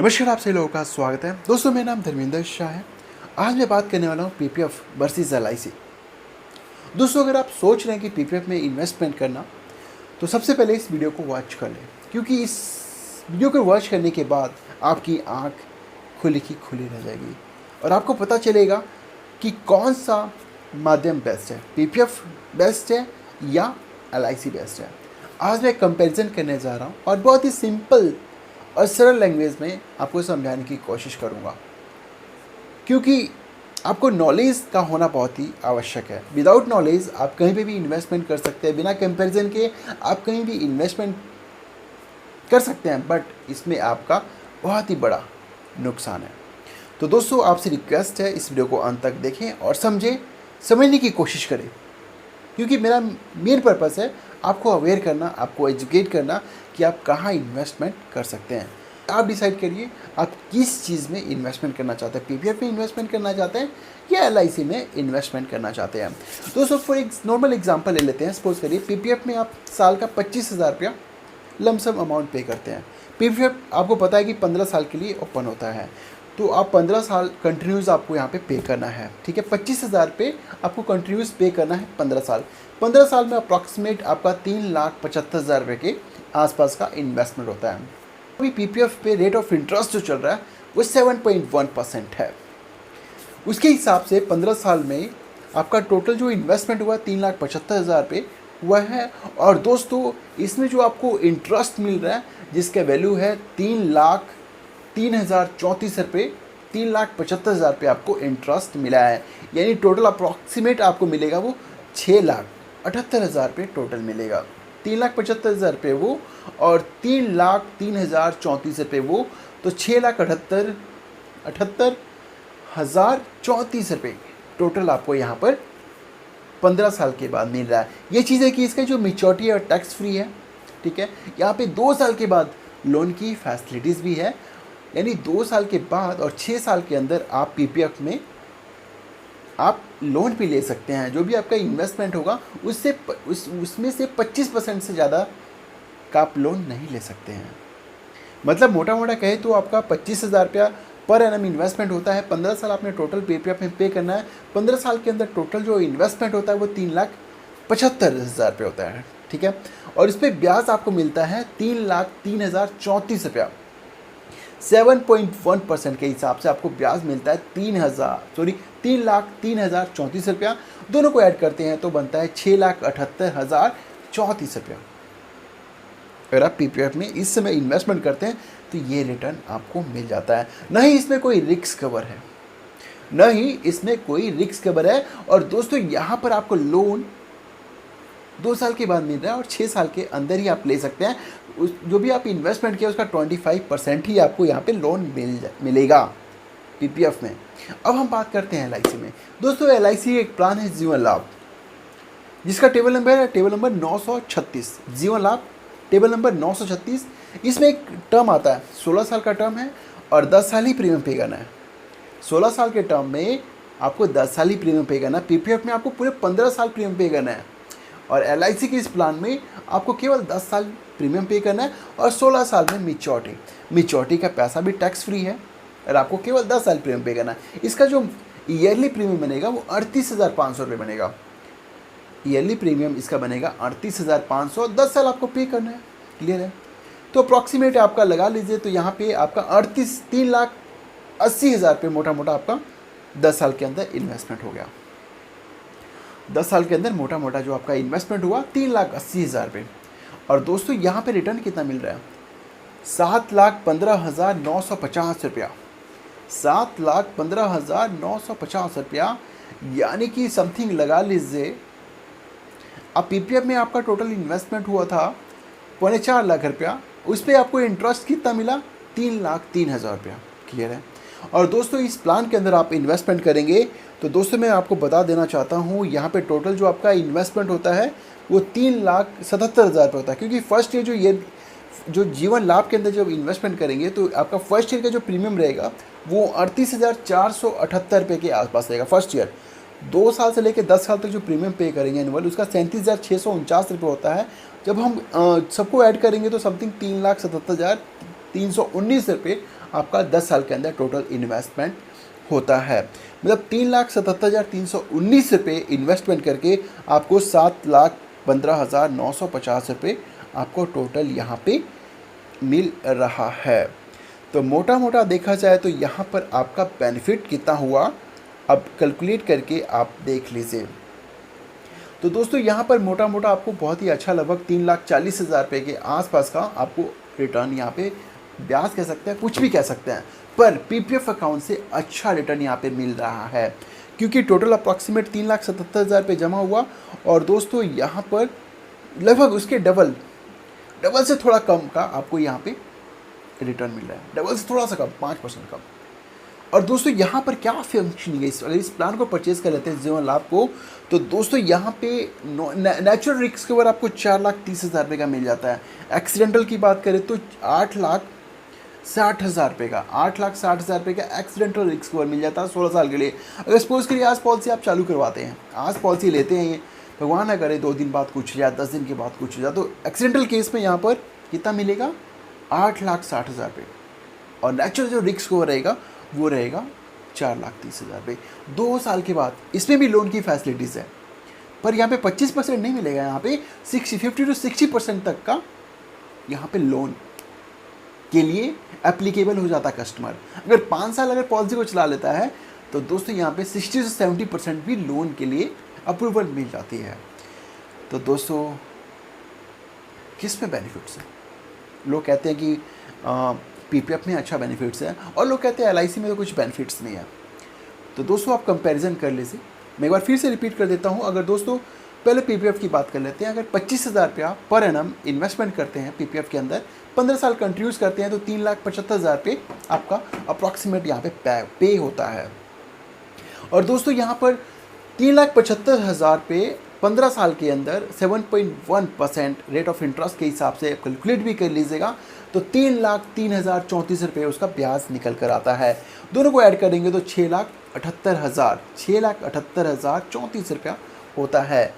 नमस्कार, आप सभी लोगों का स्वागत है। दोस्तों, मेरा नाम धर्मेंद्र शाह है। आज मैं बात करने वाला हूँ पीपीएफ वर्सेस एलआईसी। दोस्तों, अगर आप सोच रहे हैं कि पीपीएफ में इन्वेस्टमेंट करना, तो सबसे पहले इस वीडियो को वॉच कर लें, क्योंकि इस वीडियो को वॉच करने के बाद आपकी आँख खुली की खुली रह जाएगी और आपको पता चलेगा कि कौन सा माध्यम बेस्ट है, पीपीएफ बेस्ट है या एलआईसी बेस्ट है। आज मैं कंपैरिजन करने जा रहा हूँ और बहुत ही सिंपल और सरल लैंग्वेज में आपको समझाने की कोशिश करूँगा, क्योंकि आपको नॉलेज का होना बहुत ही आवश्यक है। विदाउट नॉलेज आप कहीं पे भी इन्वेस्टमेंट कर सकते हैं, बिना कंपैरिजन के आप कहीं भी इन्वेस्टमेंट कर सकते हैं, बट इसमें आपका बहुत ही बड़ा नुकसान है। तो दोस्तों, आपसे रिक्वेस्ट है, इस वीडियो को अंत तक देखें और समझने की कोशिश करें, क्योंकि मेरा मेन पर्पस है आपको अवेयर करना, आपको एजुकेट करना कि आप कहाँ इन्वेस्टमेंट कर सकते हैं। आप डिसाइड करिए आप किस चीज़ में इन्वेस्टमेंट करना चाहते हैं, पीपीएफ में इन्वेस्टमेंट करना चाहते हैं या एलआईसी में इन्वेस्टमेंट करना चाहते हैं। दोस्तों, फॉर एक नॉर्मल एग्जांपल ले लेते हैं। सपोज करिए पीपीएफ में आप साल का 25,000 रुपया लमसम अमाउंट पे करते हैं। पीपीएफ आपको पता है कि 15 साल के लिए ओपन होता है, तो आप 15 साल कंटिन्यूस आपको यहाँ पे करना है। ठीक है, 25,000 पे आपको कंटिन्यूस पे करना है 15 साल में अप्रॉक्सीमेट आपका 3,75,000 रुपये के आसपास का इन्वेस्टमेंट होता है। अभी पीपीएफ पे रेट ऑफ इंटरेस्ट जो चल रहा है वो 7.1% है। उसके हिसाब से 15 साल में आपका टोटल जो इन्वेस्टमेंट हुआ 3,75,000 रुपये हुआ है। और दोस्तों, इसमें जो आपको इंटरेस्ट मिल रहा है जिसका वैल्यू है 3,03,034 रुपये, 3,75,000 रुपये आपको इंटरेस्ट मिला है। यानी टोटल अप्रॉक्सीमेट आपको मिलेगा वो 6,78,000 रुपये टोटल मिलेगा। 3,75,000 रुपये वो और 3,03,034 रुपये वो, तो 6,78,034 रुपये टोटल आपको यहाँ पर 15 साल के बाद मिल रहा है। ये चीज़ है कि इसका जो मैच्योरिटी और टैक्स फ्री है। ठीक है, यहाँ पे 2 साल के बाद लोन की फैसिलिटीज़ भी है, यानी 2 साल के बाद और 6 साल के अंदर आप पीपीएफ में आप लोन भी ले सकते हैं। जो भी आपका इन्वेस्टमेंट होगा उसमें से 25% से ज़्यादा का आप लोन नहीं ले सकते हैं। मतलब मोटा मोटा कहे तो आपका 25,000 रुपया पर एनम इन्वेस्टमेंट होता है। 15 साल आपने टोटल पीपीएफ में पे करना है। 15 साल के अंदर टोटल जो इन्वेस्टमेंट होता है वो 3,75,000 रुपये होता है। ठीक है, और इस पर ब्याज आपको मिलता है 3,03,034 रुपया। 7.1% के हिसाब से आपको ब्याज मिलता है 3,03,034 रुपया। दोनों को ऐड करते हैं तो बनता है 6,78,034 रुपया। अगर आप पीपीएफ में इस समय इन्वेस्टमेंट करते हैं तो ये रिटर्न आपको मिल जाता है। न ही इसमें कोई रिस्क कवर है, और दोस्तों, यहाँ पर आपको लोन 2 साल के बाद मिल रहा है और 6 साल के अंदर ही आप ले सकते हैं। जो भी आप इन्वेस्टमेंट किया उसका 25% ही आपको यहाँ पे लोन मिलेगा पीपीएफ में। अब हम बात करते हैं एलआईसी में। दोस्तों, एलआईसी एक प्लान है जीवन लाभ, जिसका टेबल नंबर 936। जीवन लाभ टेबल नंबर 936। इसमें एक टर्म आता है, 16 साल का टर्म है और 10 साल ही प्रीमियम पे करना है। 16 साल के टर्म में आपको 10 साल ही प्रीमियम पे करना है। पीपीएफ में आपको पूरे 15 साल प्रीमियम पे करना है और एलआईसी के इस प्लान में आपको केवल 10 साल प्रीमियम पे करना है और 16 साल में मैच्योरिटी का पैसा भी टैक्स फ्री है और आपको केवल 10 साल प्रीमियम पे करना है। इसका जो ईयरली प्रीमियम बनेगा वो 38,500 रुपये बनेगा। ईयरली प्रीमियम इसका बनेगा 38,500। 10 साल आपको पे करना है। क्लियर है? तो अप्रॉक्सीमेट आपका लगा लीजिए, तो यहाँ पे आपका 3,80,000 रुपये मोटा मोटा आपका 10 साल के अंदर इन्वेस्टमेंट हो गया। 10 साल के अंदर मोटा मोटा जो आपका इन्वेस्टमेंट हुआ 3,80,000 रुपये। और दोस्तों, यहाँ पे रिटर्न कितना मिल रहा है? 7,15,950 रुपया। 7,15,950 रुपया, यानी कि समथिंग लगा लीजिए अब पीपीएफ में आपका टोटल इन्वेस्टमेंट हुआ था 4.25 लाख रुपया, उस पर आपको इंटरेस्ट कितना मिला? 3,03,000 रुपया। क्लियर है? और दोस्तों, इस प्लान के अंदर आप इन्वेस्टमेंट करेंगे तो दोस्तों मैं आपको बता देना चाहता हूँ, यहाँ पे टोटल जो आपका इन्वेस्टमेंट होता है वो 3,77,000 रुपये होता है। क्योंकि फर्स्ट ईयर जो जीवन लाभ के अंदर जब इन्वेस्टमेंट करेंगे तो आपका फर्स्ट ईयर का जो प्रीमियम रहेगा वो 38,478 रुपये के आसपास रहेगा फर्स्ट ईयर। 2 साल से लेकर 10 साल तक जो प्रीमियम पे करेंगे एनुअल, उसका 37,649 रुपये होता है। जब हम सबको ऐड करेंगे तो समथिंग 3,77,319 रुपये आपका 10 साल के अंदर टोटल इन्वेस्टमेंट होता है। मतलब 3,77,319 रुपये इन्वेस्टमेंट करके आपको 7,15,950 रुपये आपको टोटल यहाँ पे मिल रहा है। तो मोटा मोटा देखा जाए तो यहाँ पर आपका बेनिफिट कितना हुआ, अब कैलकुलेट करके आप देख लीजिए। तो दोस्तों यहाँ पर मोटा मोटा आपको बहुत ही अच्छा लगभग 3,40,000 रुपये के आसपास का आपको रिटर्न यहाँ पे, ब्याज कह सकते हैं, कुछ भी कह सकते हैं, पर पीपीएफ अकाउंट से अच्छा रिटर्न यहाँ पे मिल रहा है, क्योंकि टोटल अप्रॉक्सीमेट 3,77,000 रुपये जमा हुआ और दोस्तों यहाँ पर लगभग उसके डबल से थोड़ा कम का आपको यहाँ पे रिटर्न मिल रहा है, डबल से थोड़ा सा कम, 5% कम। और दोस्तों यहाँ पर क्या फंक्शनिंग है, अगर इस प्लान को परचेज कर लेते हैं जीवन लाभ को, तो दोस्तों यहाँ पे नेचुरल रिस्क कवर आपको 4,30,000 रुपये का मिल जाता है। एक्सीडेंटल की बात करें तो 8,60,000 रुपये का, 8,60,000 रुपये का एक्सीडेंटल रिस्क कवर मिल जाता है 16 साल के लिए। अगर सपोज करिए आज पॉलिसी आप चालू करवाते हैं, आज पॉलिसी लेते हैं, भगवान ना करे 2 दिन बाद कुछ हो जाए, 10 दिन के बाद कुछ हो जाए, तो एक्सीडेंटल केस में यहाँ पर कितना मिलेगा, 8,60,000 रुपये। और नेचुरल जो रिस्क कवर रहेगा वो रहेगा 4,30,000 रुपये। 2 साल के बाद इसमें भी लोन की फैसिलिटीज़ है, पर यहाँ पे 25% नहीं मिलेगा, यहाँ पे 50 to 60% तक का यहाँ पे लोन के लिए एप्लीकेबल हो जाता है कस्टमर। अगर 5 साल अगर पॉलिसी को चला लेता है तो दोस्तों यहाँ पे 60 से 70% भी लोन के लिए अप्रूवल मिल जाती है। तो दोस्तों किस में बेनिफिट्स हैं, लोग कहते हैं कि पीपीएफ में अच्छा बेनिफिट्स है और लोग कहते हैं एलआईसी में तो कुछ बेनिफिट्स नहीं है। तो दोस्तों आप कंपैरिजन कर लीजिए। मैं एक बार फिर से रिपीट कर देता हूँ। अगर दोस्तों पहले पीपीएफ की बात कर लेते हैं, अगर 25,000 रुपया पर एनम इन्वेस्टमेंट करते हैं पीपीएफ के अंदर, 15 साल कंट्रीब्यूट करते हैं, तो 3,75,000 रुपये आपका अप्रॉक्सीमेट यहाँ पे पे होता है। और दोस्तों यहाँ पर 3,75,000 रुपये 15 साल के अंदर 7.1% रेट ऑफ इंटरेस्ट के हिसाब से कैलकुलेट भी कर लीजिएगा तो 3,03,034 रुपये उसका ब्याज निकल कर आता है। दोनों को ऐड करेंगे तो 6,78,034 रुपया होता है।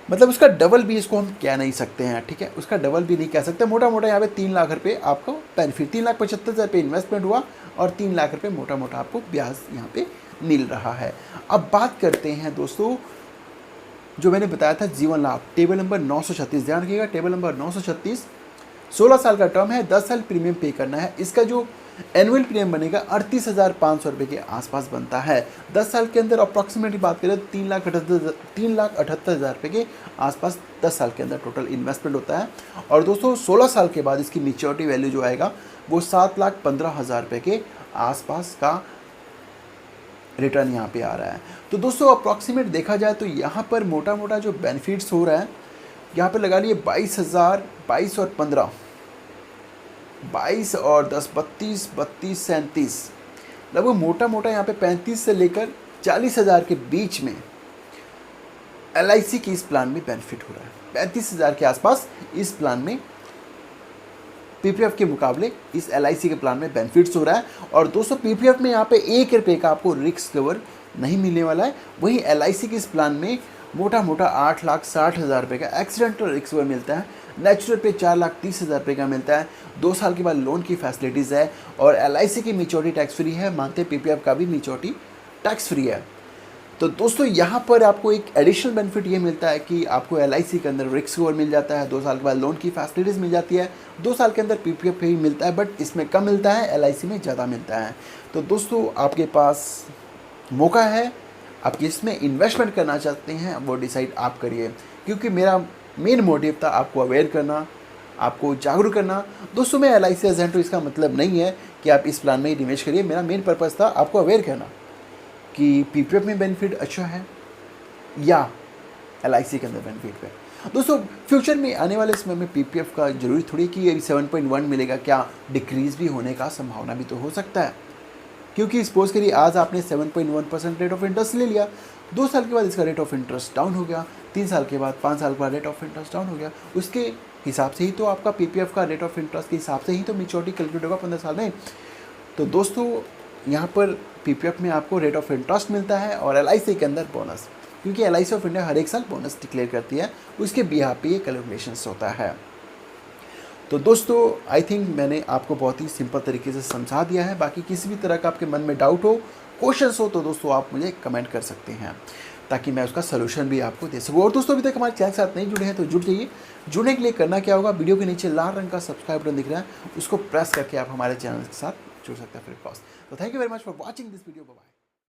मतलब उसका डबल भी इसको हम कह नहीं सकते हैं, ठीक है, उसका डबल भी नहीं कह सकते। मोटा मोटा यहाँ पे 3 लाख रुपये आपको बेनिफिट, 3,75,000 रुपये इन्वेस्टमेंट हुआ और 3 लाख रुपये मोटा मोटा आपको ब्याज यहाँ पे मिल रहा है। अब बात करते हैं दोस्तों जो मैंने बताया था जीवन लाभ, टेबल नंबर 936, ध्यान रखिएगा, टेबल नंबर 936, 16 साल का टर्म है, 10 साल प्रीमियम पे करना है। इसका जो एनुअल प्रीमियम बनेगा 38,500 रुपये के आसपास बनता है। 10 साल के अंदर अप्रॉक्सीमेटली बात करें तो 3,78,000 रुपये के आसपास 10 साल के अंदर टोटल इन्वेस्टमेंट होता है। और दोस्तों 16 साल के बाद इसकी मेच्योरिटी वैल्यू जो आएगा वो 7,15,000 रुपये के आसपास का रिटर्न यहाँ पे आ रहा है। तो दोस्तों अप्रॉक्सीमेट देखा जाए तो यहाँ पर मोटा मोटा जो बेनिफिट्स हो रहा है, यहाँ पे लगा लिए 22,000, 22 और 15, 22 और 10, 32, 37, लगभग मोटा मोटा यहाँ पे 35 से लेकर 40,000 के बीच में एलआईसी की इस प्लान में बेनिफिट हो रहा है। 35,000 के आसपास इस प्लान में पीपीएफ के मुकाबले इस एलआईसी के प्लान में बेनिफिट्स हो रहा है। और दोस्तों पीपीएफ में यहाँ पे 1 रुपये का आपको रिस्क कवर नहीं मिलने वाला है, वहीं एलआईसी के इस प्लान में मोटा मोटा 8,60,000 रुपये का एक्सीडेंटल रिस्क कवर मिलता है, नेचुरल पे 4,30,000 रुपये का मिलता है, 2 साल के बाद लोन की फैसिलिटीज़ है और एलआईसी की मेच्योरिटी टैक्स फ्री है, मानते पीपीएफ का भी मेच्योरिटी टैक्स फ्री है। तो दोस्तों यहाँ पर आपको एक एडिशनल बेनिफिट ये मिलता है कि आपको एलआईसी के अंदर रिस्क कवर मिल जाता है, 2 साल के बाद लोन की फैसिलिटीज़ मिल जाती है, 2 साल के अंदर पीपीएफ भी मिलता है, बट इसमें कम मिलता है, एलआईसी में ज़्यादा मिलता है। तो दोस्तों आपके पास मौका है, आप किसमें इन्वेस्टमेंट करना चाहते हैं वो डिसाइड आप करिए, क्योंकि मेरा मेन मोटिव था आपको अवेयर करना, आपको जागरूक करना। दोस्तों मैं एलआईसी एजेंट हूँ, इसका मतलब नहीं है कि आप इस प्लान में ही निवेश करिए। मेरा मेन पर्पज़ था आपको अवेयर करना कि पीपीएफ में बेनिफिट अच्छा है या एलआईसी के अंदर बेनिफिट है। दोस्तों फ्यूचर में आने वाले समय में पीपीएफ का जरूरी थोड़ी कि अभी 7.1 मिलेगा, क्या डिक्रीज़ भी होने का संभावना भी तो हो सकता है, क्योंकि सपोज करिए आज आपने 7.1% रेट ऑफ इंटरेस्ट ले लिया, 2 साल के बाद इसका रेट ऑफ इंटरेस्ट डाउन हो गया, 3 साल के बाद 5 साल के बाद रेट ऑफ इंटरेस्ट डाउन हो गया, उसके हिसाब से ही तो आपका पीपीएफ का रेट ऑफ इंटरेस्ट के हिसाब से ही तो मेच्योरिटी कैलकुलेट होगा 15 साल में। तो दोस्तों यहाँ पर पीपीएफ में आपको रेट ऑफ इंटरेस्ट मिलता है और एलआईसी के अंदर बोनस, क्योंकि एलआईसी ऑफ इंडिया हर एक साल बोनस डिक्लेयर करती है, उसके बिहाफ पे ये कैलकुलेशंस होता है। तो दोस्तों आई थिंक मैंने आपको बहुत ही सिंपल तरीके से समझा दिया है। बाकी किसी भी तरह का आपके मन में डाउट हो, क्वेश्चंस हो, तो दोस्तों आप मुझे कमेंट कर सकते हैं ताकि मैं उसका सोल्यूशन भी आपको दे सकूँ। और दोस्तों अभी तक हमारे चैनल के साथ नहीं जुड़े हैं तो जुड़ जाइए। जुड़ने के लिए करना क्या होगा, वीडियो के नीचे लाल रंग का सब्सक्राइब बटन दिख रहा है, उसको प्रेस करके आप हमारे चैनल के साथ जुड़ सकते हैं फ्री कॉस्ट। तो thank you very much for watching this video. Bye.